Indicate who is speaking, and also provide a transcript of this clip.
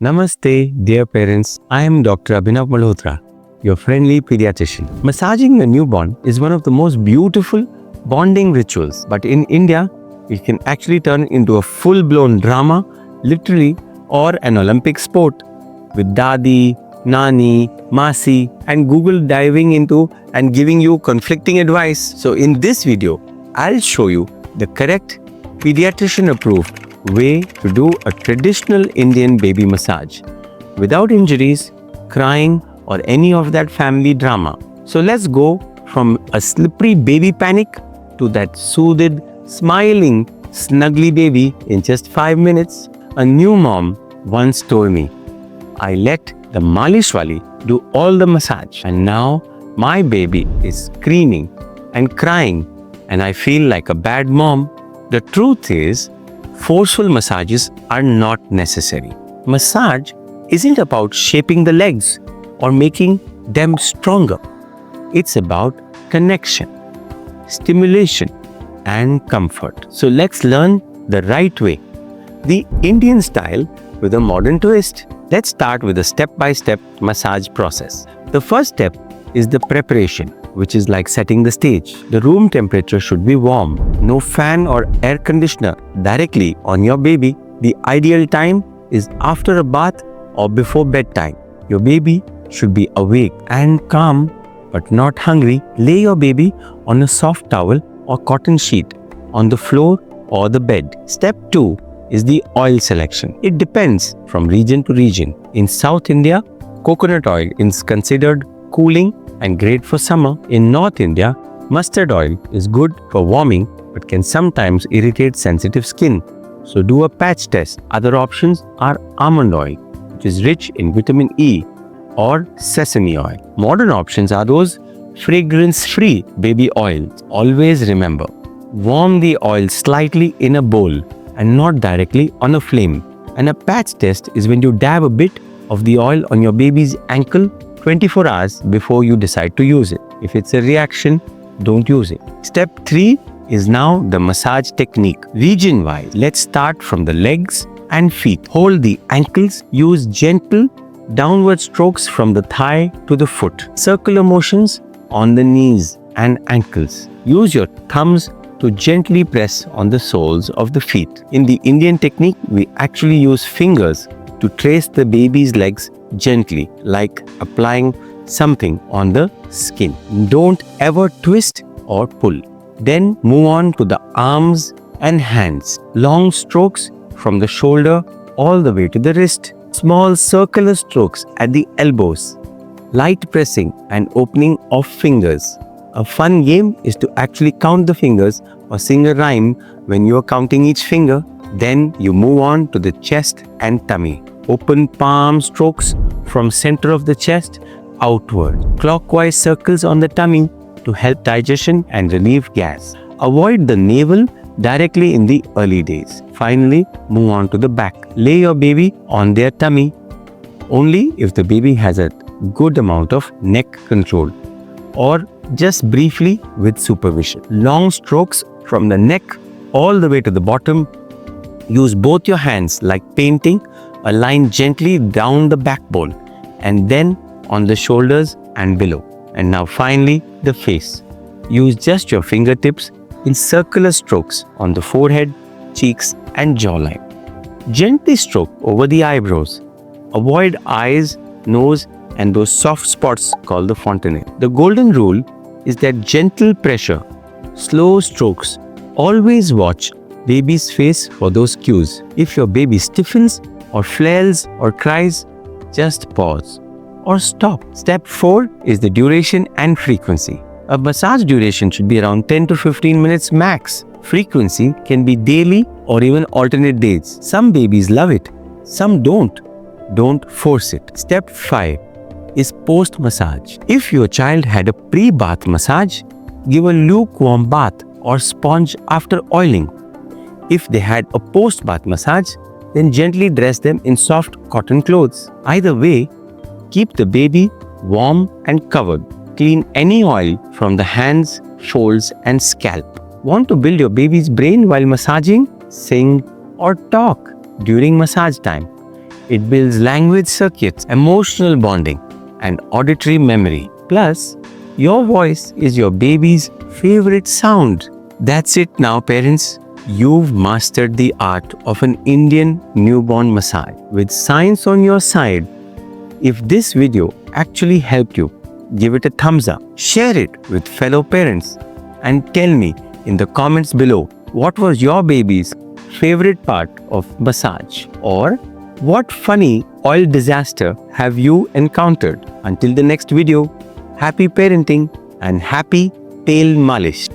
Speaker 1: Namaste, dear parents. I am Dr. Abhinav Malhotra, your friendly pediatrician. Massaging a newborn is one of the most beautiful bonding rituals, but in India, it can actually turn into a full-blown drama, literally, or an Olympic sport, with Dadi, Nani, Masi, and Google diving into and giving you conflicting advice. So in this video, I'll show you the correct pediatrician-approved way to do a traditional Indian baby massage without injuries, crying, or any of that family drama. So let's go from a slippery baby panic to that soothed, smiling, snuggly baby in just 5 minutes. A new mom once told me, I let the malishwali do all the massage, and now my baby is screaming and crying and I feel like a bad mom. The truth is, forceful massages are not necessary. Massage isn't about shaping the legs or making them stronger. It's about connection, stimulation, and comfort. So let's learn the right way, the Indian style with a modern twist. Let's start with a step-by-step massage process. The first step is the preparation, which is like setting the stage. The room temperature should be warm. No fan or air conditioner directly on your baby. The ideal time is after a bath or before bedtime. Your baby should be awake and calm but not hungry. Lay your baby on a soft towel or cotton sheet on the floor or the bed. Step 2 is the oil selection. It depends from region to region. In South India, coconut oil is considered cooling and great for summer. In North India, mustard oil is good for warming but can sometimes irritate sensitive skin. So do a patch test. Other options are almond oil, which is rich in vitamin E, or sesame oil. Modern options are those fragrance-free baby oils. Always remember, warm the oil slightly in a bowl and not directly on a flame. And a patch test is when you dab a bit of the oil on your baby's ankle 24 hours before you decide to use it. If it's a reaction, don't use it. Step 3 is now the massage technique. Region-wise, let's start from the legs and feet. Hold the ankles. Use gentle downward strokes from the thigh to the foot. Circular motions on the knees and ankles. Use your thumbs to gently press on the soles of the feet. In the Indian technique, we actually use fingers to trace the baby's legs gently, like applying something on the skin. Don't ever twist or pull. Then move on to the arms and hands. Long strokes from the shoulder all the way to the wrist. Small circular strokes at the elbows. Light pressing and opening of fingers. A fun game is to actually count the fingers or sing a rhyme when you are counting each finger. Then you move on to the chest and tummy. Open palm strokes from center of the chest outward. Clockwise circles on the tummy to help digestion and relieve gas. Avoid the navel directly in the early days. Finally, move on to the back. Lay your baby on their tummy only if the baby has a good amount of neck control, or just briefly with supervision. Long strokes from the neck all the way to the bottom. Use both your hands like painting a line gently down the backbone and then on the shoulders and below. And now finally, the face. Use just your fingertips in circular strokes on the forehead, cheeks, and jawline. Gently stroke over the eyebrows. Avoid eyes, nose, and those soft spots called the fontanelle. The golden rule is that gentle pressure, slow strokes. Always watch baby's face for those cues. If your baby stiffens or flails or cries, just pause or stop. Step 4 is the duration and frequency. A massage duration should be around 10 to 15 minutes max. Frequency can be daily or even alternate days. Some babies love it, some don't. Don't force it. Step 5 is post-massage. If your child had a pre-bath massage, give a lukewarm bath or sponge after oiling. If they had a post-bath massage, then gently dress them in soft cotton clothes. Either way, keep the baby warm and covered. Clean any oil from the hands, folds, and scalp. Want to build your baby's brain while massaging? Sing or talk during massage time. It builds language circuits, emotional bonding, and auditory memory. Plus, your voice is your baby's favorite sound. That's it now, parents. You've mastered the art of an Indian newborn massage. With science on your side, if this video actually helped you, give it a thumbs up, share it with fellow parents, and tell me in the comments below what was your baby's favorite part of massage, or what funny oil disaster have you encountered. Until the next video, happy parenting and happy tail malish.